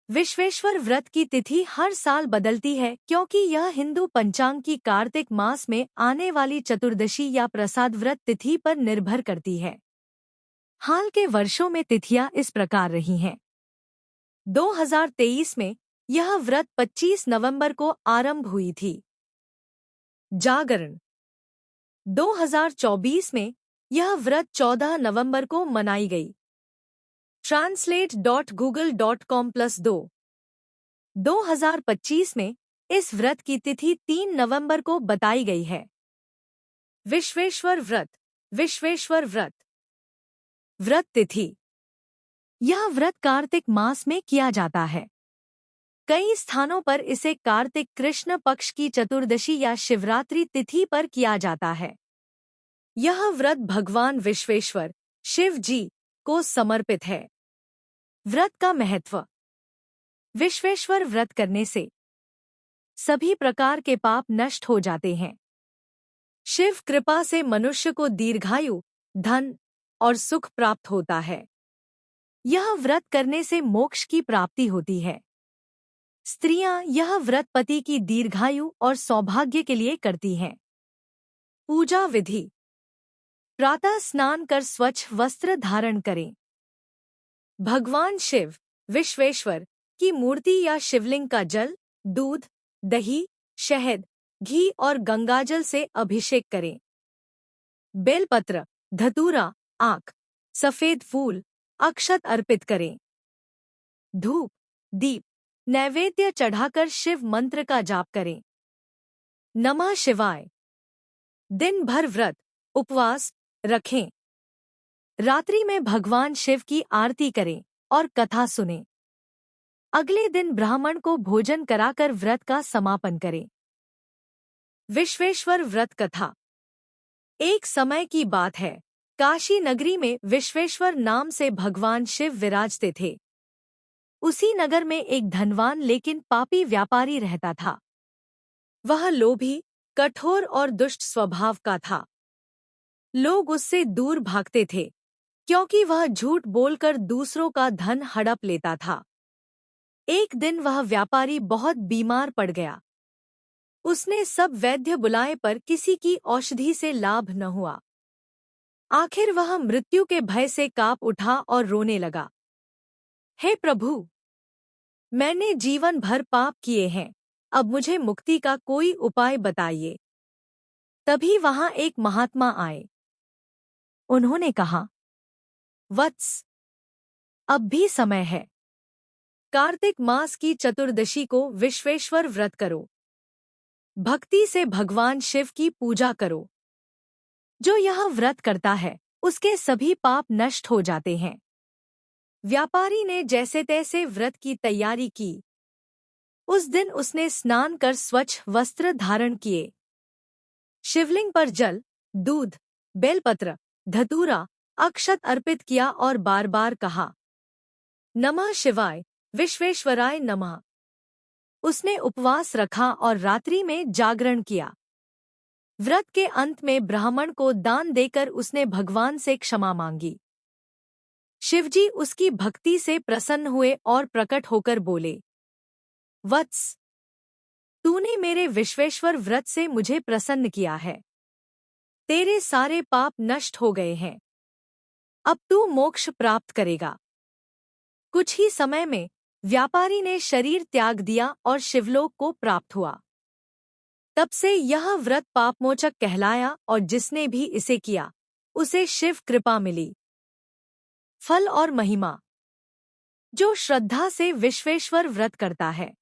विश्वेश्वर व्रत की तिथि हर साल बदलती है क्योंकि यह हिंदू पंचांग की कार्तिक मास में आने वाली चतुर्दशी या प्रसाद व्रत तिथि पर निर्भर करती है। हाल के वर्षों में तिथियां इस प्रकार रही हैं। 2023 में यह व्रत 25 नवंबर को आरंभ हुई थी। जागरण 2024 में यह व्रत 14 नवंबर को मनाई गई। translate.google.com+2 2025 में इस व्रत की तिथि 3 नवंबर को बताई गई है। विश्वेश्वर व्रत व्रत तिथि। यह व्रत कार्तिक मास में किया जाता है। कई स्थानों पर इसे कार्तिक कृष्ण पक्ष की चतुर्दशी या शिवरात्रि तिथि पर किया जाता है। यह व्रत भगवान विश्वेश्वर शिव जी को समर्पित है। व्रत का महत्व। विश्वेश्वर व्रत करने से सभी प्रकार के पाप नष्ट हो जाते हैं। शिव कृपा से मनुष्य को दीर्घायु, धन और सुख प्राप्त होता है। यह व्रत करने से मोक्ष की प्राप्ति होती है। स्त्रियां यह व्रत पति की दीर्घायु और सौभाग्य के लिए करती हैं। पूजा विधि। प्रातः स्नान कर स्वच्छ वस्त्र धारण करें। भगवान शिव विश्वेश्वर की मूर्ति या शिवलिंग का जल, दूध, दही, शहद, घी और गंगाजल से अभिषेक करें। बेलपत्र, धतूरा, आक, सफेद फूल, अक्षत अर्पित करें। धूप, दीप, नैवेद्य चढ़ाकर शिव मंत्र का जाप करें। नमः शिवाय। दिन भर व्रत उपवास रखें। रात्रि में भगवान शिव की आरती करें और कथा सुनें। अगले दिन ब्राह्मण को भोजन कराकर व्रत का समापन करें। विश्वेश्वर व्रत कथा। एक समय की बात है, काशी नगरी में विश्वेश्वर नाम से भगवान शिव विराजते थे। उसी नगर में एक धनवान लेकिन पापी व्यापारी रहता था। वह लोभी, कठोर और दुष्ट स्वभाव का था। लोग उससे दूर भागते थे क्योंकि वह झूठ बोलकर दूसरों का धन हड़प लेता था। एक दिन वह व्यापारी बहुत बीमार पड़ गया। उसने सब वैद्य बुलाए पर किसी की औषधि से लाभ न हुआ। आखिर वह मृत्यु के भय से कांप उठा और रोने लगा। हे प्रभु, मैंने जीवन भर पाप किए हैं, अब मुझे मुक्ति का कोई उपाय बताइए। तभी वहां एक महात्मा आए। उन्होंने कहा, वत्स, अब भी समय है। कार्तिक मास की चतुर्दशी को विश्वेश्वर व्रत करो। भक्ति से भगवान शिव की पूजा करो। जो यह व्रत करता है उसके सभी पाप नष्ट हो जाते हैं। व्यापारी ने जैसे तैसे व्रत की तैयारी की। उस दिन उसने स्नान कर स्वच्छ वस्त्र धारण किए। शिवलिंग पर जल, दूध, बेलपत्र, धतूरा, अक्षत अर्पित किया और बार बार कहा, नमः शिवाय, विश्वेश्वराय नमः। उसने उपवास रखा और रात्रि में जागरण किया। व्रत के अंत में ब्राह्मण को दान देकर उसने भगवान से क्षमा मांगी। शिवजी उसकी भक्ति से प्रसन्न हुए और प्रकट होकर बोले, वत्स, तूने मेरे विश्वेश्वर व्रत से मुझे प्रसन्न किया है। तेरे सारे पाप नष्ट हो गए हैं। अब तू मोक्ष प्राप्त करेगा। कुछ ही समय में व्यापारी ने शरीर त्याग दिया और शिवलोक को प्राप्त हुआ। तब से यह व्रत पापमोचक कहलाया और जिसने भी इसे किया उसे शिव कृपा मिली। फल और महिमा। जो श्रद्धा से विश्वेश्वर व्रत करता है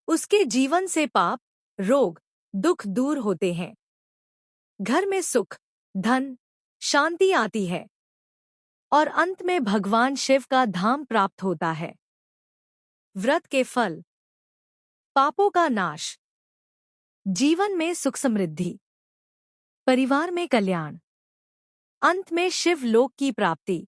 उसके जीवन से पाप, रोग, दुख दूर होते हैं। घर में सुख, धन, शांति आती है और अंत में भगवान शिव का धाम प्राप्त होता है। व्रत के फल। पापों का नाश, जीवन में सुख समृद्धि, परिवार में कल्याण, अंत में शिव लोक की प्राप्ति।